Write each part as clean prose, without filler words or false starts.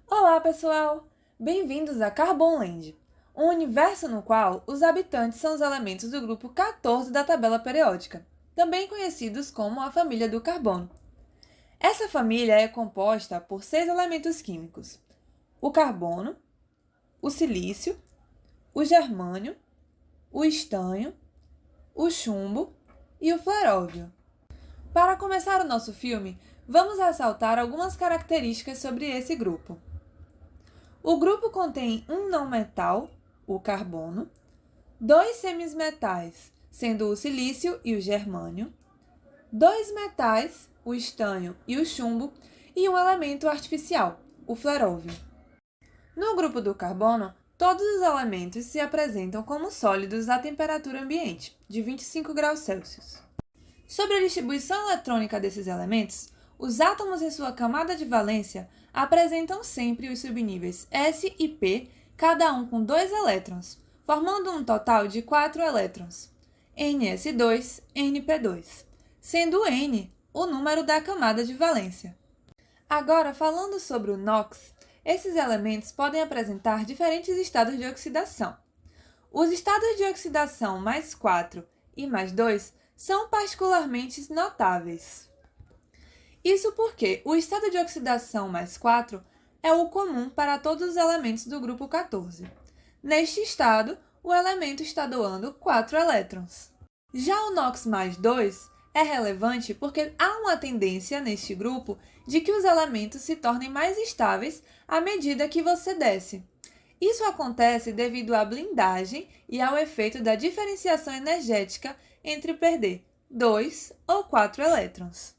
Olá, pessoal! Bem-vindos a Carbonland, um universo no qual os habitantes são os elementos do grupo 14 da tabela periódica, também conhecidos como a família do carbono. Essa família é composta por 6 elementos químicos: o carbono, o silício, o germânio, o estanho, o chumbo e o fleróvio. Para começar o nosso filme, vamos ressaltar algumas características sobre esse grupo. O grupo contém um não-metal, o carbono, 2 semismetais, sendo o silício e o germânio, 2 metais, o estanho e o chumbo, e um elemento artificial, o fleróvio. No grupo do carbono, todos os elementos se apresentam como sólidos à temperatura ambiente, de 25 graus Celsius. Sobre a distribuição eletrônica desses elementos, os átomos em sua camada de valência apresentam sempre os subníveis S e P, cada um com 2 elétrons, formando um total de 4 elétrons, Ns2, Np2, sendo N o número da camada de valência. Agora, falando sobre o NOx, esses elementos podem apresentar diferentes estados de oxidação. Os estados de oxidação mais 4 e mais 2 são particularmente notáveis. Isso porque o estado de oxidação mais 4 é o comum para todos os elementos do grupo 14. Neste estado, o elemento está doando 4 elétrons. Já o NOx mais 2 é relevante porque há uma tendência neste grupo de que os elementos se tornem mais estáveis à medida que você desce. Isso acontece devido à blindagem e ao efeito da diferenciação energética entre perder 2 ou 4 elétrons.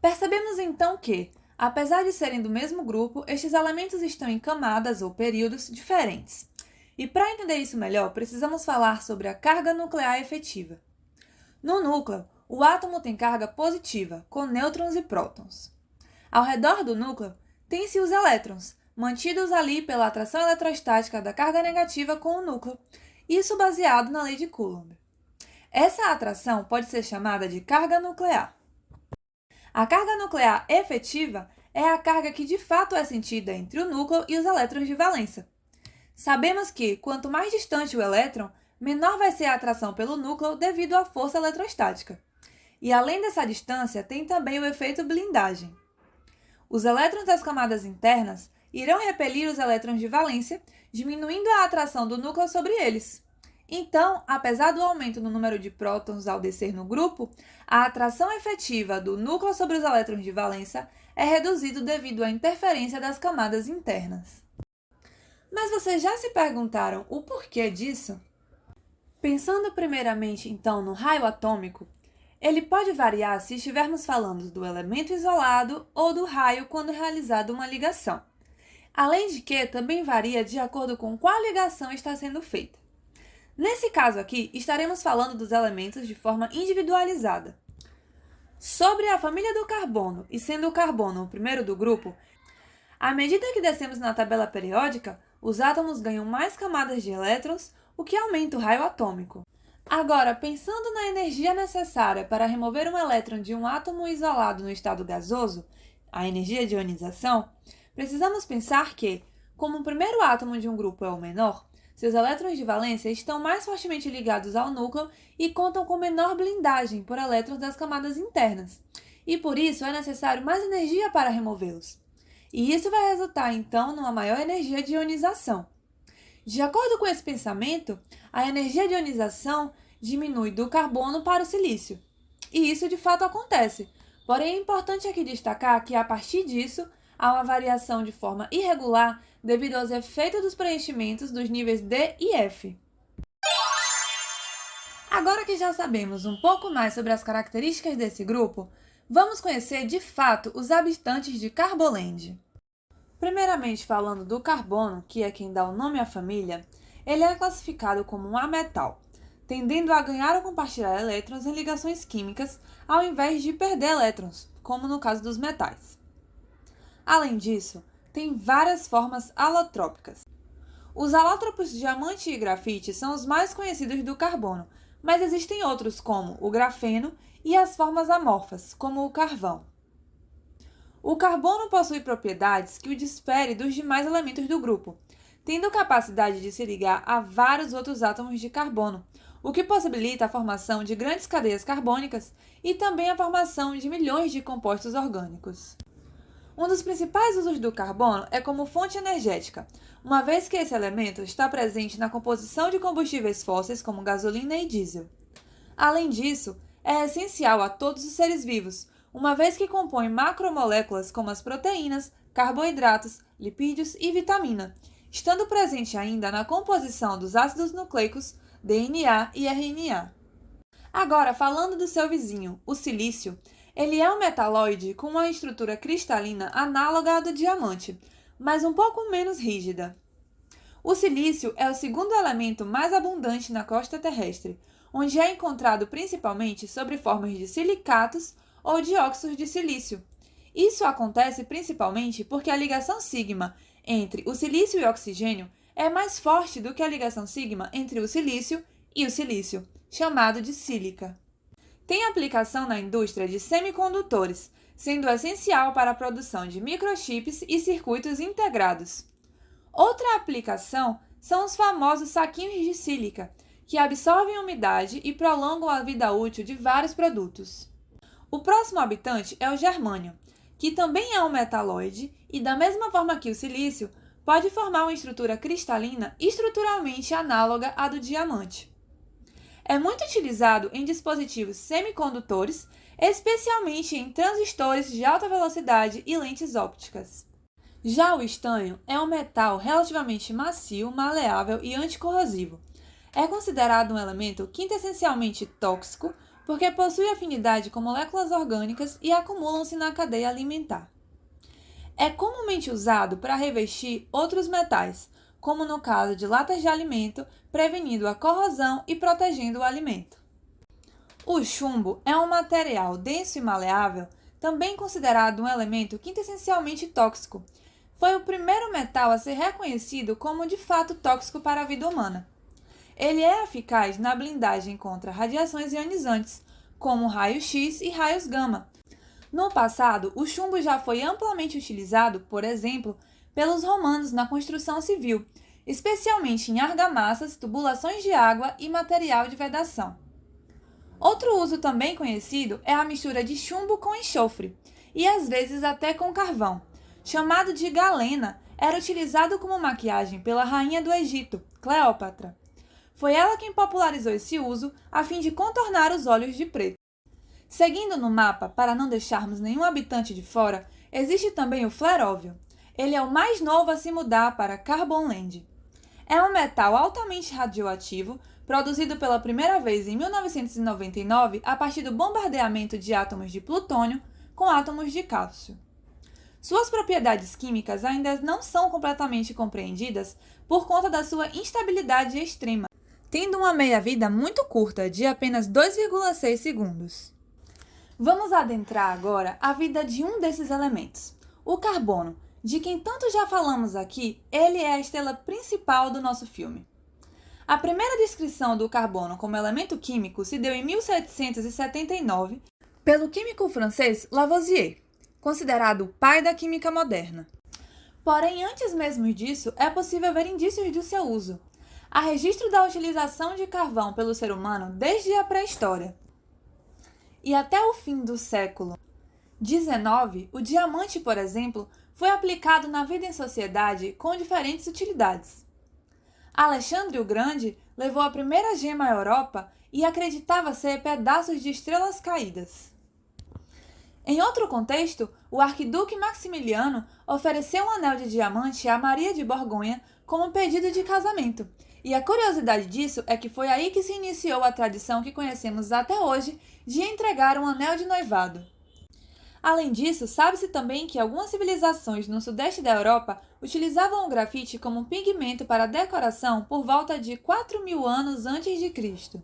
Percebemos então que, apesar de serem do mesmo grupo, estes elementos estão em camadas ou períodos diferentes. E para entender isso melhor, precisamos falar sobre a carga nuclear efetiva. No núcleo, o átomo tem carga positiva, com nêutrons e prótons. Ao redor do núcleo, tem-se os elétrons, mantidos ali pela atração eletrostática da carga negativa com o núcleo, isso baseado na lei de Coulomb. Essa atração pode ser chamada de carga nuclear. A carga nuclear efetiva é a carga que de fato é sentida entre o núcleo e os elétrons de valência. Sabemos que, quanto mais distante o elétron, menor vai ser a atração pelo núcleo devido à força eletrostática. E além dessa distância, tem também o efeito blindagem. Os elétrons das camadas internas irão repelir os elétrons de valência, diminuindo a atração do núcleo sobre eles. Então, apesar do aumento no número de prótons ao descer no grupo, a atração efetiva do núcleo sobre os elétrons de valência é reduzida devido à interferência das camadas internas. Mas vocês já se perguntaram o porquê disso? Pensando primeiramente, então, no raio atômico, ele pode variar se estivermos falando do elemento isolado ou do raio quando realizada uma ligação. Além de que, também varia de acordo com qual ligação está sendo feita. Nesse caso aqui, estaremos falando dos elementos de forma individualizada. Sobre a família do carbono, e sendo o carbono o primeiro do grupo, à medida que descemos na tabela periódica, os átomos ganham mais camadas de elétrons, o que aumenta o raio atômico. Agora, pensando na energia necessária para remover um elétron de um átomo isolado no estado gasoso, a energia de ionização, precisamos pensar que, como o primeiro átomo de um grupo é o menor, seus elétrons de valência estão mais fortemente ligados ao núcleo e contam com menor blindagem por elétrons das camadas internas, e por isso é necessário mais energia para removê-los. E isso vai resultar, então, numa maior energia de ionização. De acordo com esse pensamento, a energia de ionização diminui do carbono para o silício. E isso de fato acontece, porém é importante aqui destacar que, a partir disso, há uma variação de forma irregular devido aos efeitos dos preenchimentos dos níveis D e F. Agora que já sabemos um pouco mais sobre as características desse grupo, vamos conhecer de fato os habitantes de Carbonland. Primeiramente falando do carbono, que é quem dá o nome à família, ele é classificado como um ametal, tendendo a ganhar ou compartilhar elétrons em ligações químicas ao invés de perder elétrons, como no caso dos metais. Além disso, tem várias formas alotrópicas. Os alótropos diamante e grafite são os mais conhecidos do carbono, mas existem outros como o grafeno e as formas amorfas, como o carvão. O carbono possui propriedades que o diferem dos demais elementos do grupo, tendo capacidade de se ligar a vários outros átomos de carbono, o que possibilita a formação de grandes cadeias carbônicas e também a formação de milhões de compostos orgânicos. Um dos principais usos do carbono é como fonte energética, uma vez que esse elemento está presente na composição de combustíveis fósseis como gasolina e diesel. Além disso, é essencial a todos os seres vivos, uma vez que compõe macromoléculas como as proteínas, carboidratos, lipídios e vitamina, estando presente ainda na composição dos ácidos nucleicos, DNA e RNA. Agora, falando do seu vizinho, o silício, ele é um metalóide com uma estrutura cristalina análoga à do diamante, mas um pouco menos rígida. O silício é o segundo elemento mais abundante na crosta terrestre, onde é encontrado principalmente sob formas de silicatos ou de óxidos de silício. Isso acontece principalmente porque a ligação sigma entre o silício e o oxigênio é mais forte do que a ligação sigma entre o silício e o silício, chamado de sílica. Tem aplicação na indústria de semicondutores, sendo essencial para a produção de microchips e circuitos integrados. Outra aplicação são os famosos saquinhos de sílica, que absorvem umidade e prolongam a vida útil de vários produtos. O próximo habitante é o germânio, que também é um metalóide e, da mesma forma que o silício, pode formar uma estrutura cristalina estruturalmente análoga à do diamante. É muito utilizado em dispositivos semicondutores, especialmente em transistores de alta velocidade e lentes ópticas. Já o estanho é um metal relativamente macio, maleável e anticorrosivo. É considerado um elemento quintessencialmente tóxico porque possui afinidade com moléculas orgânicas e acumulam-se na cadeia alimentar. É comumente usado para revestir outros metais, como no caso de latas de alimento, prevenindo a corrosão e protegendo o alimento. O chumbo é um material denso e maleável, também considerado um elemento quintessencialmente tóxico. Foi o primeiro metal a ser reconhecido como de fato tóxico para a vida humana. Ele é eficaz na blindagem contra radiações ionizantes, como raios-X e raios gama. No passado, o chumbo já foi amplamente utilizado, por exemplo, pelos romanos na construção civil, especialmente em argamassas, tubulações de água e material de vedação. Outro uso também conhecido é a mistura de chumbo com enxofre, e às vezes até com carvão. Chamado de galena, era utilizado como maquiagem pela rainha do Egito, Cleópatra. Foi ela quem popularizou esse uso a fim de contornar os olhos de preto. Seguindo no mapa, para não deixarmos nenhum habitante de fora, existe também o fleróvio. Ele é o mais novo a se mudar para Carbonland. É um metal altamente radioativo, produzido pela primeira vez em 1999 a partir do bombardeamento de átomos de plutônio com átomos de cálcio. Suas propriedades químicas ainda não são completamente compreendidas por conta da sua instabilidade extrema, tendo uma meia-vida muito curta, de apenas 2,6 segundos. Vamos adentrar agora a vida de um desses elementos, o carbono, de quem tanto já falamos aqui. Ele é a estrela principal do nosso filme. A primeira descrição do carbono como elemento químico se deu em 1779 pelo químico francês Lavoisier, considerado o pai da química moderna. Porém, antes mesmo disso, é possível ver indícios do seu uso. Há registro da utilização de carvão pelo ser humano desde a pré-história. E até o fim do século XIX, o diamante, por exemplo, foi aplicado na vida em sociedade com diferentes utilidades. Alexandre o Grande levou a primeira gema à Europa e acreditava ser pedaços de estrelas caídas. Em outro contexto, o arquiduque Maximiliano ofereceu um anel de diamante a Maria de Borgonha como pedido de casamento. E a curiosidade disso é que foi aí que se iniciou a tradição que conhecemos até hoje de entregar um anel de noivado. Além disso, sabe-se também que algumas civilizações no sudeste da Europa utilizavam o grafite como um pigmento para decoração por volta de 4.000 anos antes de Cristo.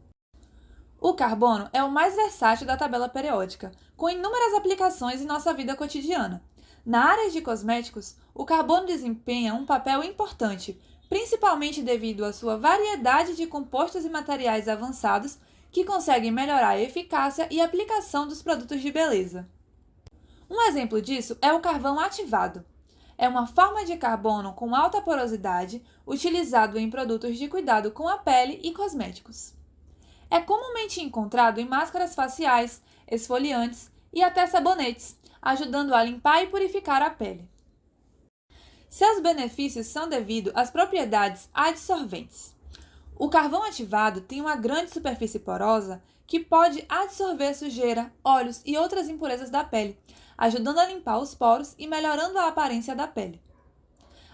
O carbono é o mais versátil da tabela periódica, com inúmeras aplicações em nossa vida cotidiana. Na área de cosméticos, o carbono desempenha um papel importante, principalmente devido à sua variedade de compostos e materiais avançados que conseguem melhorar a eficácia e aplicação dos produtos de beleza. Um exemplo disso é o carvão ativado. É uma forma de carbono com alta porosidade utilizado em produtos de cuidado com a pele e cosméticos. É comumente encontrado em máscaras faciais, esfoliantes e até sabonetes, ajudando a limpar e purificar a pele. Seus benefícios são devido às propriedades adsorventes. O carvão ativado tem uma grande superfície porosa que pode absorver sujeira, óleos e outras impurezas da pele, ajudando a limpar os poros e melhorando a aparência da pele.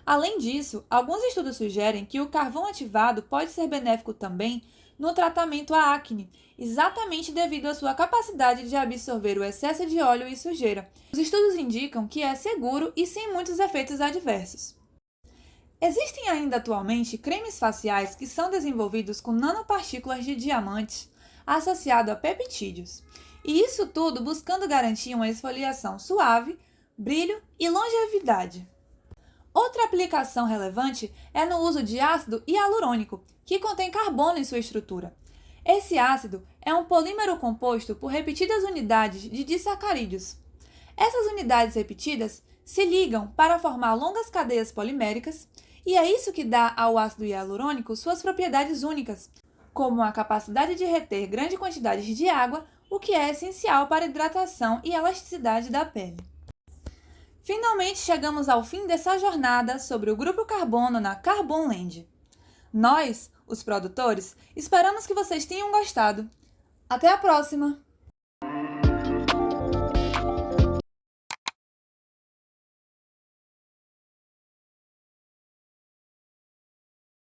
Além disso, alguns estudos sugerem que o carvão ativado pode ser benéfico também no tratamento à acne, exatamente devido à sua capacidade de absorver o excesso de óleo e sujeira. Os estudos indicam que é seguro e sem muitos efeitos adversos. Existem ainda atualmente cremes faciais que são desenvolvidos com nanopartículas de diamantes associado a peptídeos, e isso tudo buscando garantir uma esfoliação suave, brilho e longevidade. Outra aplicação relevante é no uso de ácido hialurônico, que contém carbono em sua estrutura. Esse ácido é um polímero composto por repetidas unidades de disacarídeos. Essas unidades repetidas se ligam para formar longas cadeias poliméricas, e é isso que dá ao ácido hialurônico suas propriedades únicas, como a capacidade de reter grande quantidade de água, o que é essencial para a hidratação e elasticidade da pele. Finalmente chegamos ao fim dessa jornada sobre o grupo carbono na Carbonland. Nós, os produtores, esperamos que vocês tenham gostado. Até a próxima!